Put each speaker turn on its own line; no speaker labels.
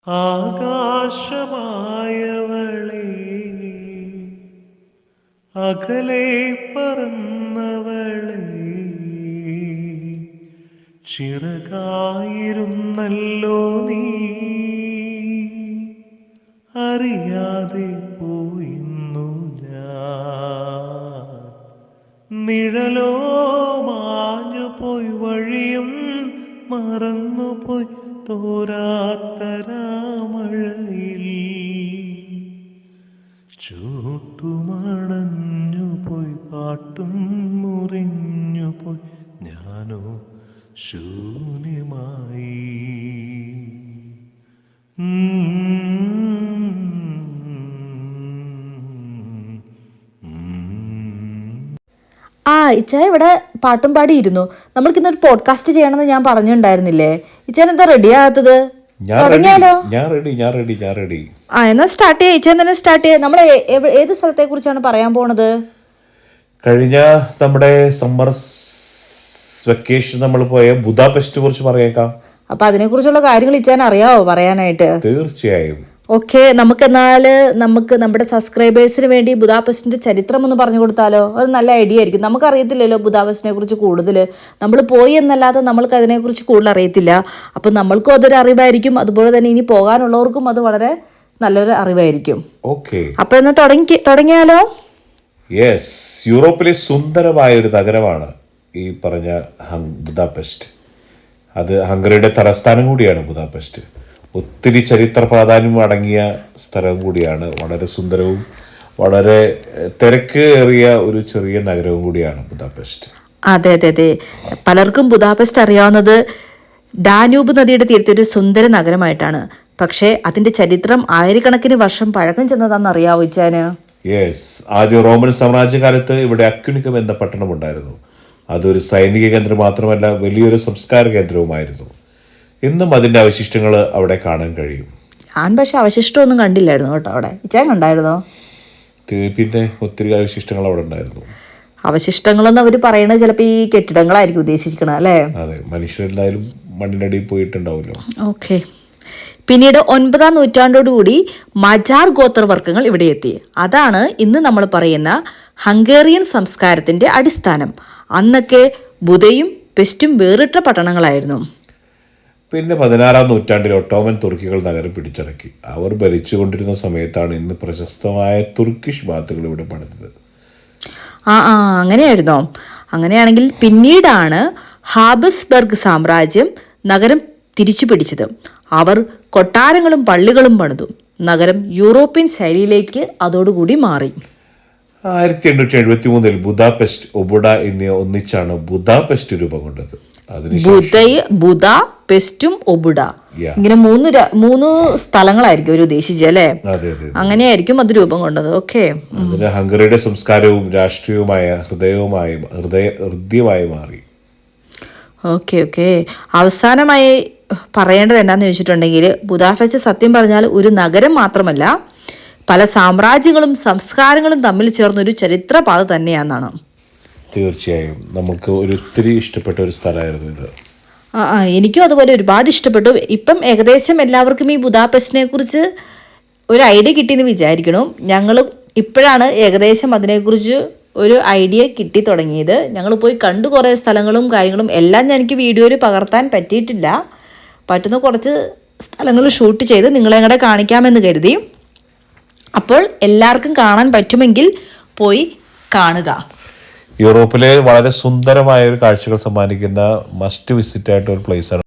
ആകാശമായവളെ, അകലെ പറന്നവളെ, ചിറകായിരുന്നല്ലോ നീ, അറിയാതെ പോയിന്നു ഞാൻ. നിഴലോ മാഞ്ഞുപോയി, വഴിയും മറന്നുപോയി, തോരാത്തരാമഴയിൽ ചൂട്ടുമണഞ്ഞുപോയി, പാട്ടും മുറിഞ്ഞുപോയി, ഞാനോ ശൂന്യമായി.
ഇച്ചായ ഇവിടെ പാട്ടും പാടിയിരുന്നു. നമ്മൾക്ക് ഇന്നൊരു പോഡ്കാസ്റ്റ് ചെയ്യണമെന്ന് ഞാൻ പറഞ്ഞിട്ടുണ്ടായിരുന്നില്ലേ? ഇച്ചാൻ എന്താ റെഡി ആകാത്തത്? തുടങ്ങിയാലോ? എന്നാ സ്റ്റാർട്ട് ചെയ്യാം. ഇച്ചാൻ തന്നെ സ്റ്റാർട്ട് ചെയ്യാം. നമ്മൾ ഏത് സ്ഥലത്തെ കുറിച്ചാണ് പറയാൻ പോണത്?
കഴിഞ്ഞ നമ്മുടെ സമ്മർ വെക്കേഷൻ നമ്മൾ പോയ ബുദാപെസ്റ്റ് കുറിച്ച് പറയാം.
അപ്പൊ അതിനെ കുറിച്ചുള്ള കാര്യങ്ങൾ ഇച്ചാൻ അറിയാവോ പറയാനായിട്ട്?
തീർച്ചയായും.
ഓക്കെ, നമുക്ക് നമ്മുടെ സബ്സ്ക്രൈബേഴ്സിന് വേണ്ടി ബുദാപെസ്റ്റിന്റെ ചരിത്രം ഒന്ന് പറഞ്ഞു കൊടുത്താലോ? അത് നല്ല ഐഡിയ ആയിരിക്കും. നമുക്കറിയത്തില്ലല്ലോ ബുദാപെസ്റ്റിനെ കുറിച്ച് കൂടുതൽ. നമ്മൾ പോയി എന്നല്ലാതെ നമ്മൾക്ക് അതിനെക്കുറിച്ച് കൂടുതൽ അറിയത്തില്ല. അപ്പം നമ്മൾക്കും അതൊരു അറിവായിരിക്കും, അതുപോലെ തന്നെ ഇനി പോകാനുള്ളവർക്കും അത് വളരെ നല്ലൊരു അറിവായിരിക്കും.
ഓക്കെ,
അപ്പൊ എന്നാ തുടങ്ങിയാലോ?
യെസ്, യൂറോപ്പിലെ സുന്ദരമായ ഒരു നഗരമാണ് ഈ പറഞ്ഞ ബുദാപെസ്റ്റ്. അത് ഹംഗറിയുടെ തലസ്ഥാനം കൂടിയാണ് ബുദാപെസ്റ്റ്. ഒത്തിരി ചരിത്ര പ്രാധാന്യം അടങ്ങിയ സ്ഥലം കൂടിയാണ്. വളരെ സുന്ദരവും വളരെ തിരക്കേറിയ ഒരു ചെറിയ നഗരവും കൂടിയാണ് ബുദാപെസ്റ്റ്.
അതെ അതെ അതെ, പലർക്കും ബുദാപെസ്റ്റ് അറിയാവുന്നത് ഡാന്യൂബ് നദിയുടെ തീരത്തെ ഒരു സുന്ദര നഗരമായിട്ടാണ്. പക്ഷേ അതിന്റെ ചരിത്രം ആയിരക്കണക്കിന് വർഷം പഴക്കം ചെന്നതാണെന്ന് അറിയാവോ ഇച്ചാന്?
യെസ്, ആദ്യ റോമൻ സാമ്രാജ്യകാലത്ത് ഇവിടെ അക്യുനിക്കം എന്ന പട്ടണം ഉണ്ടായിരുന്നു. അതൊരു സൈനിക കേന്ദ്രം മാത്രമല്ല, വലിയൊരു സംസ്കാര കേന്ദ്രവുമായിരുന്നു. ഇന്നും അതിന്റെ അവശിഷ്ടങ്ങൾ അവിടെ കാണാൻ കഴിയും.
ഞാൻ പക്ഷെ അവശിഷ്ടമൊന്നും കണ്ടില്ലായിരുന്നു കേട്ടോ അവിടെ. ഇച്ചാൻ കണ്ടായിരുന്നോ?
പിന്നെ ഒത്തിരി അവശിഷ്ടങ്ങൾ അവിടെ ഉണ്ടായിരുന്നു.
അവശിഷ്ടങ്ങളെന്ന് അവർ പറയുന്നത് ചിലപ്പോൾ ഈ കെട്ടിടങ്ങളായിരിക്കും ഉദ്ദേശിക്കുന്നത് അല്ലേ?
അതെ, മനുഷ്യരെല്ലാവരും മണ്ണിനടിയിൽ പോയിട്ടുണ്ടാവുമല്ലോ.
ഓക്കെ, പിന്നീട് 9-ാം നൂറ്റാണ്ടോടുകൂടി മജാർ ഗോത്രവർഗ്ഗങ്ങൾ ഇവിടെ എത്തി. അതാണ് ഇന്ന് നമ്മൾ പറയുന്ന ഹംഗേറിയൻ സംസ്കാരത്തിന്റെ അടിസ്ഥാനം. അന്നൊക്കെ ബുദയും പെസ്റ്റും വേറിട്ട പട്ടണങ്ങളായിരുന്നു.
പിന്നെ 16-ാം നൂറ്റാണ്ടിൽ ഒട്ടോമൻ തുർക്കികൾ നഗരം പിടിച്ചടക്കി. അവർ ഭരിച്ചുകൊണ്ടിരുന്ന സമയത്താണ് ഇന്ന് പ്രശസ്തമായ തുർക്കിഷ് ബാത്തുകൾ ഇവിടെ പണിതത്.
അങ്ങനെയായിരുന്നോ? അങ്ങനെയാണെങ്കിൽ പിന്നീടാണ് ഹാബസ്ബർഗ് സാമ്രാജ്യം നഗരം തിരിച്ചു പിടിച്ചത്. അവർ കൊട്ടാരങ്ങളും പള്ളികളും പണിതു. നഗരം യൂറോപ്യൻ ശൈലിയിലേക്ക് അതോടുകൂടി മാറി.
1873 ബുദാപെസ്റ്റ്, ഒബുഡ എന്നിവ ഒന്നിച്ചാണ് ബുദാപെസ്റ്റ് രൂപം കൊണ്ടത്.
ബുദ, പെസ്റ്റും ഒബുഡ, ഇങ്ങനെ മൂന്ന് സ്ഥലങ്ങളായിരിക്കും ഒരു ഉദ്ദേശിച്ചത് അല്ലേ? അങ്ങനെയായിരിക്കും അത് രൂപം കൊണ്ടത്. ഓക്കെ,
ഹംഗറിയുടെ സംസ്കാരവും രാഷ്ട്രീയവുമായ ഹൃദയമായി മാറി.
ഓക്കെ ഓക്കെ, അവസാനമായി പറയേണ്ടത് എന്താന്ന് ചോദിച്ചിട്ടുണ്ടെങ്കിൽ ബുദാപെസ്റ്റ് സത്യം പറഞ്ഞാൽ ഒരു നഗരം മാത്രമല്ല, പല സാമ്രാജ്യങ്ങളും സംസ്കാരങ്ങളും തമ്മിൽ ചേർന്നൊരു ചരിത്രപാത തന്നെയാണെന്നാണ്.
തീർച്ചയായും നമുക്ക് ഒത്തിരി ഇഷ്ടപ്പെട്ട ഒരു സ്ഥലമായിരുന്നു ഇത്.
എനിക്കും അതുപോലെ ഒരുപാട് ഇഷ്ടപ്പെട്ടു. ഇപ്പം ഏകദേശം എല്ലാവർക്കും ഈ ബുദാപെസ്റ്റിനെ കുറിച്ച് ഒരു ഐഡിയ കിട്ടിയെന്ന് വിചാരിക്കണം. ഞങ്ങൾ ഇപ്പോഴാണ് ഏകദേശം അതിനെക്കുറിച്ച് ഒരു ഐഡിയ കിട്ടി തുടങ്ങിയത്. ഞങ്ങൾ പോയി കണ്ടു കുറേ സ്ഥലങ്ങളും കാര്യങ്ങളും എല്ലാം എനിക്ക് വീഡിയോയിൽ പകർത്താൻ പറ്റിയിട്ടില്ല. പറ്റുന്ന കുറച്ച് സ്ഥലങ്ങൾ ഷൂട്ട് ചെയ്ത് നിങ്ങളെ കൂടെ കാണിക്കാമെന്ന് കരുതി. അപ്പോൾ എല്ലാവർക്കും കാണാൻ പറ്റുമെങ്കിൽ പോയി കാണുക.
യൂറോപ്പിലെ വളരെ സുന്ദരമായ ഒരു കാഴ്ചകൾ സമ്മാനിക്കുന്ന മസ്റ്റ് വിസിറ്റ് ആയിട്ട് ഒരു പ്ലേസാണ്